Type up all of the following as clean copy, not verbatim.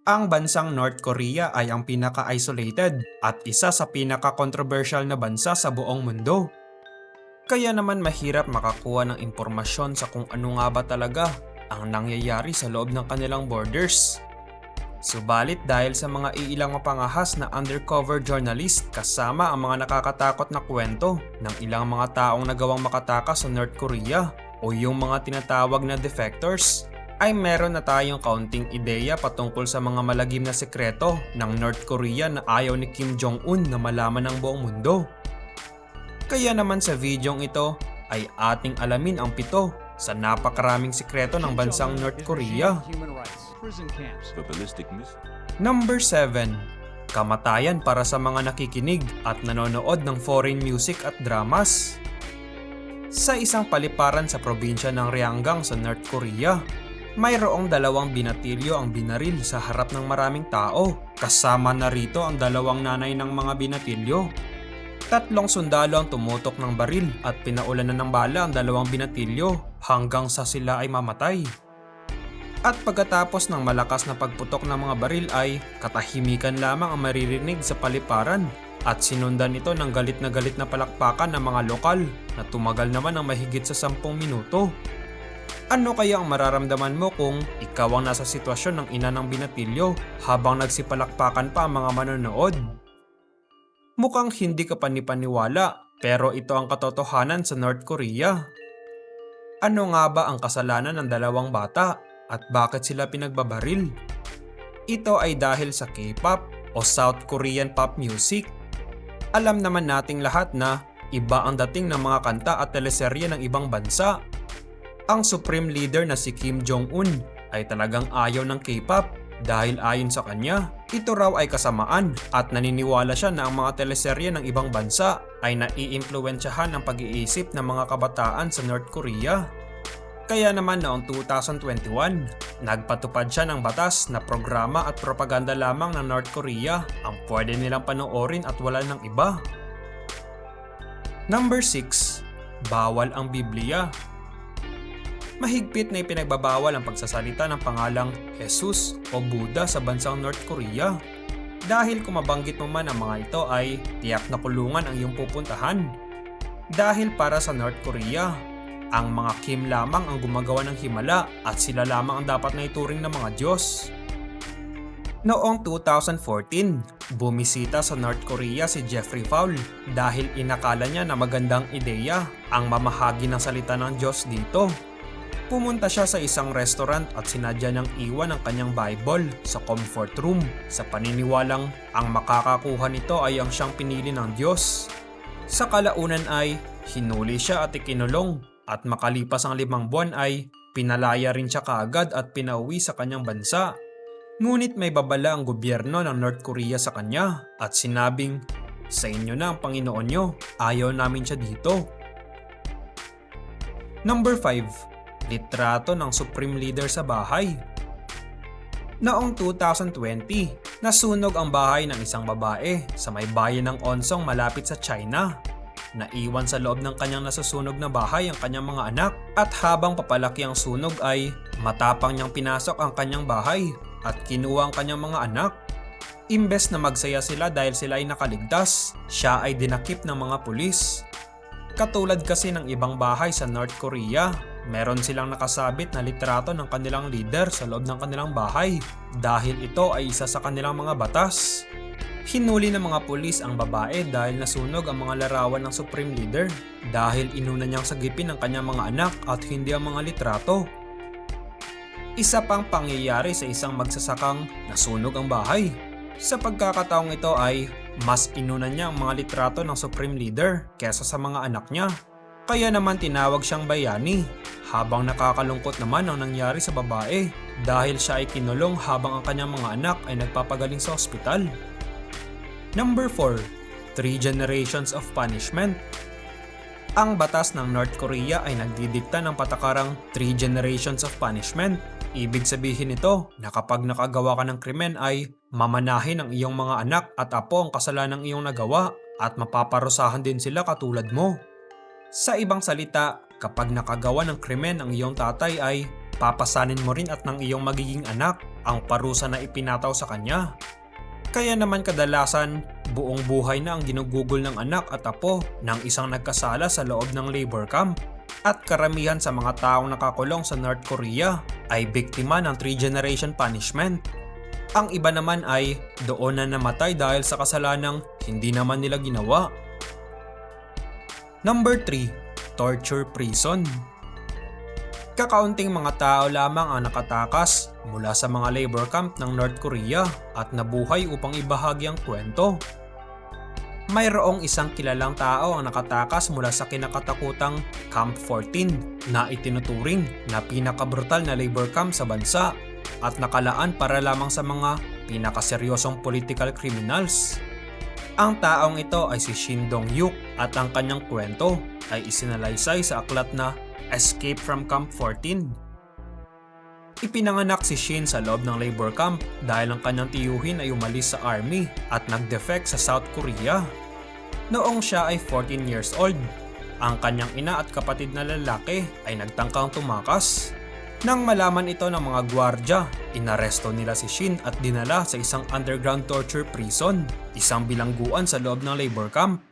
Ang bansang North Korea ay ang pinaka-isolated at isa sa pinaka-controversial na bansa sa buong mundo. Kaya naman mahirap makakuha ng impormasyon sa kung ano nga ba talaga ang nangyayari sa loob ng kanilang borders. Subalit dahil sa mga iilang mapangahas na undercover journalist kasama ang mga nakakatakot na kwento ng ilang mga taong nagawang makatakas sa North Korea o yung mga tinatawag na defectors, ay meron na tayong kaunting ideya patungkol sa mga malagim na sekreto ng North Korea na ayaw ni Kim Jong-un na malaman ng buong mundo. Kaya naman sa videong ito ay ating alamin ang 7 sa napakaraming sekreto ng bansang North Korea. Number 7. Kamatayan para sa mga nakikinig at nanonood ng foreign music at dramas. Sa isang paliparan sa probinsya ng Ryanggang sa North Korea, mayroong 2 binatilyo ang binaril sa harap ng maraming tao. Kasama na rito ang 2 nanay ng mga binatilyo. 3 sundalo ang tumutok ng baril at pinaulanan ng bala ang 2 binatilyo hanggang sa sila ay mamatay. At pagkatapos ng malakas na pagputok ng mga baril ay katahimikan lamang ang maririnig sa paliparan at sinundan ito ng galit na palakpakan ng mga lokal na tumagal naman ng mahigit sa 10 minuto. Ano kaya ang mararamdaman mo kung ikaw ang nasa sitwasyon ng ina ng binatilyo habang nagsipalakpakan pa ang mga manonood? Mukhang hindi ka panipaniwala pero ito ang katotohanan sa North Korea. Ano nga ba ang kasalanan ng 2 bata? At bakit sila pinagbabaril? Ito ay dahil sa K-pop o South Korean pop music. Alam naman nating lahat na iba ang dating ng mga kanta at teleserye ng ibang bansa. Ang supreme leader na si Kim Jong-un ay talagang ayaw ng K-pop dahil ayon sa kanya, ito raw ay kasamaan at naniniwala siya na ang mga teleserye ng ibang bansa ay naiimpluwensyahan ang pag-iisip ng mga kabataan sa North Korea. Kaya naman noong 2021, nagpatupad siya ng batas na programa at propaganda lamang ng North Korea ang pwede nilang panoorin at wala ng iba. Number 6. Bawal ang Biblia. Mahigpit na ipinagbabawal ang pagsasalita ng pangalang Jesus o Buddha sa bansang North Korea. Dahil kung mabanggit mo man ang mga ito ay tiyak na kulungan ang iyong pupuntahan. Dahil para sa North Korea, ang mga Kim lamang ang gumagawa ng himala at sila lamang ang dapat na ituring ng mga Diyos. Noong 2014, bumisita sa North Korea si Jeffrey Fowl dahil inakala niya na magandang ideya ang mamahagi ng salita ng Diyos dito. Pumunta siya sa isang restaurant at sinadya niyang iwan ang kanyang Bible sa comfort room sa paniniwalang ang makakakuha nito ay ang siyang pinili ng Diyos. Sa kalaunan ay hinuli siya at ikinulong. At makalipas ang 5 buwan ay pinalaya rin siya kaagad at pinauwi sa kanyang bansa. Ngunit may babala ang gobyerno ng North Korea sa kanya at sinabing, sa inyo na ang Panginoon nyo, ayaw namin siya dito. Number 5. Litrato ng Supreme Leader sa bahay. Noong 2020, nasunog ang bahay ng isang babae sa may bayan ng Onsong malapit sa China. Naiwan sa loob ng kanyang nasusunog na bahay ang kanyang mga anak at habang papalaki ang sunog ay matapang niyang pinasok ang kanyang bahay at kinuha ang kanyang mga anak. Imbes na magsaya sila dahil sila ay nakaligtas, siya ay dinakip ng mga pulis. Katulad kasi ng ibang bahay sa North Korea, meron silang nakasabit na litrato ng kanilang leader sa loob ng kanilang bahay dahil ito ay isa sa kanilang mga batas. Hinuli ng mga pulis ang babae dahil nasunog ang mga larawan ng Supreme Leader dahil inuna niyang sagipin ang kanyang mga anak at hindi ang mga litrato. Isa pang pangyayari sa isang magsasakang nasunog ang bahay. Sa pagkakataong ito ay mas inuna niya ang mga litrato ng Supreme Leader kesa sa mga anak niya. Kaya naman tinawag siyang bayani. Habang nakakalungkot naman ang nangyari sa babae dahil siya ay kinulong habang ang kanyang mga anak ay nagpapagaling sa ospital. Number 4. 3 Generations of Punishment. Ang batas ng North Korea ay nagdidikta ng patakarang 3 Generations of Punishment. Ibig sabihin nito na kapag nakagawa ka ng krimen ay mamanahin ang iyong mga anak at apo ang kasalanang iyong nagawa at mapaparusahan din sila katulad mo. Sa ibang salita, kapag nakagawa ng krimen ang iyong tatay ay papasanin mo rin at ng iyong magiging anak ang parusa na ipinataw sa kanya. Kaya naman kadalasan, buong buhay na ang ginugugol ng anak at apo ng isang nagkasala sa loob ng labor camp. At karamihan sa mga taong nakakulong sa North Korea ay biktima ng 3-generation punishment. Ang iba naman ay doon na namatay dahil sa kasalanang hindi naman nila ginawa. Number 3. Torture prison. Kakaunting mga tao lamang ang nakatakas mula sa mga labor camp ng North Korea at nabuhay upang ibahagi ang kwento. Mayroong isang kilalang tao ang nakatakas mula sa kinakatakutang Camp 14 na itinuturing na pinakabrutal na labor camp sa bansa at nakalaan para lamang sa mga pinakaseryosong political criminals. Ang taong ito ay si Shin Dong-hyuk at ang kanyang kwento ay isinalaysay sa aklat na Escape from Camp 14. Ipinanganak si Shin sa loob ng labor camp dahil ang kanyang tiyuhin ay umalis sa army at nag-defect sa South Korea. Noong siya ay 14 years old, ang kanyang ina at kapatid na lalaki ay nagtangkang tumakas. Nang malaman ito ng mga gwardya, inaresto nila si Shin at dinala sa isang underground torture prison, isang bilangguan sa loob ng labor camp.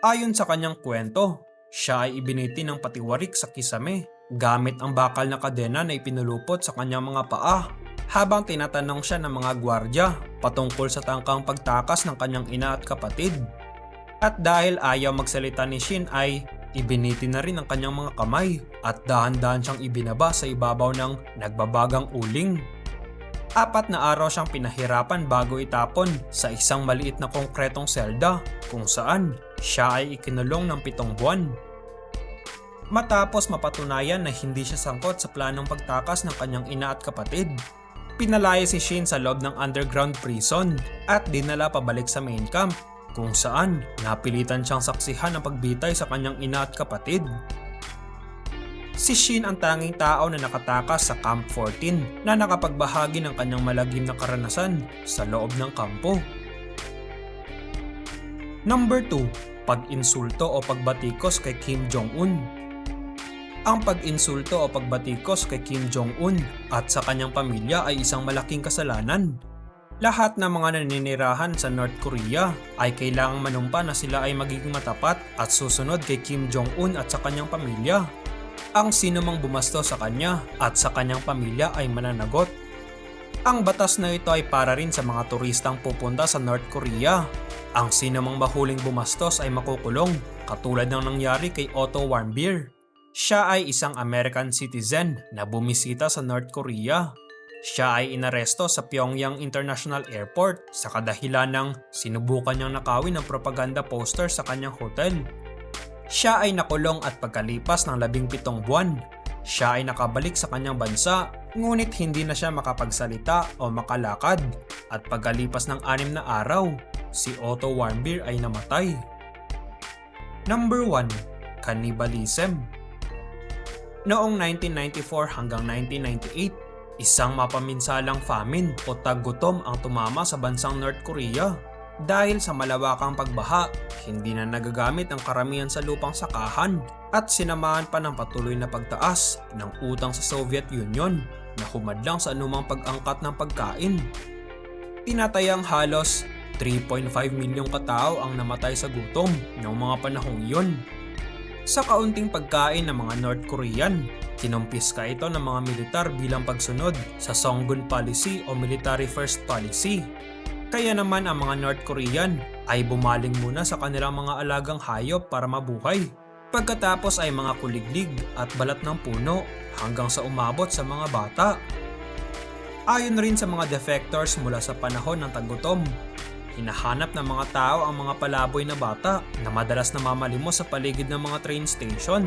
Ayon sa kanyang kwento, siya ay ibiniti ng patiwarik sa kisame gamit ang bakal na kadena na ipinulupot sa kanyang mga paa habang tinatanong siya ng mga gwardya patungkol sa tangkang pagtakas ng kanyang ina at kapatid. At dahil ayaw magsalita ni Shin ay ibiniti na rin ang kanyang mga kamay at dahan-dahan siyang ibinaba sa ibabaw ng nagbabagang uling. 4 na araw siyang pinahirapan bago itapon sa isang maliit na konkretong selda kung saan siya ay ikinulong ng 7 buwan. Matapos mapatunayan na hindi siya sangkot sa planong pagtakas ng kanyang ina at kapatid, pinalaya si Shin sa loob ng underground prison at dinala pabalik sa main camp kung saan napilitan siyang saksihan ang pagbitay sa kanyang ina at kapatid. Si Shin ang tanging tao na nakatakas sa Camp 14 na nakapagbahagi ng kanyang malagim na karanasan sa loob ng kampo. Number 2. Pag-insulto o pagbatikos kay Kim Jong-un. Ang pag-insulto o pagbatikos kay Kim Jong-un at sa kanyang pamilya ay isang malaking kasalanan. Lahat ng mga naninirahan sa North Korea ay kailangang manumpa na sila ay magiging matapat at susunod kay Kim Jong-un at sa kanyang pamilya. Ang sinumang bumasto sa kanya at sa kanyang pamilya ay mananagot. Ang batas na ito ay para rin sa mga turistang pupunta sa North Korea. Ang sinumang mahuling bumastos ay makukulong, katulad ng nangyari kay Otto Warmbier. Siya ay isang American citizen na bumisita sa North Korea. Siya ay inaresto sa Pyongyang International Airport sa kadahilan ng sinubukan niyang nakawin ng propaganda poster sa kanyang hotel. Siya ay nakulong at pagkalipas ng 17 buwan, siya ay nakabalik sa kanyang bansa, ngunit hindi na siya makapagsalita o makalakad at pagkalipas ng 6 na araw, si Otto Warmbier ay namatay. Number 1. Cannibalism. Noong 1994 hanggang 1998, isang mapaminsalang famine o taggutom ang tumama sa bansang North Korea. Dahil sa malawakang pagbaha, hindi na nagagamit ang karamihan sa lupang sakahan at sinamahan pa ng patuloy na pagtaas ng utang sa Soviet Union na humadlang sa anumang pag-angkat ng pagkain. Tinatayang halos 3.5 milyong katao ang namatay sa gutom noong mga panahong iyon. Sa kaunting pagkain ng mga North Korean, kinumpiska ito ng mga militar bilang pagsunod sa Songun Policy o Military First Policy. Kaya naman ang mga North Korean ay bumaling muna sa kanilang mga alagang hayop para mabuhay. Pagkatapos ay mga kuliglig at balat ng puno hanggang sa umabot sa mga bata. Ayon rin sa mga defectors mula sa panahon ng taggutom, hinahanap ng mga tao ang mga palaboy na bata na madalas namamalimos sa paligid ng mga train station.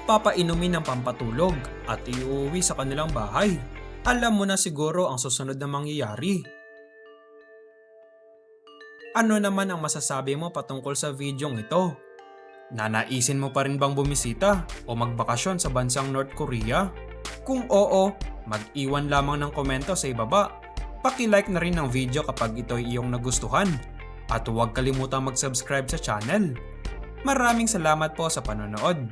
Papainumin ng pampatulog at iuwi sa kanilang bahay. Alam mo na siguro ang susunod na mangyayari. Ano naman ang masasabi mo patungkol sa videong ito? Nanaisin mo pa rin bang bumisita o magbakasyon sa bansang North Korea? Kung oo, mag-iwan lamang ng komento sa ibaba. Paki-like na rin ang video kapag ito ay iyong nagustuhan. At huwag kalimutang mag-subscribe sa channel. Maraming salamat po sa panonood.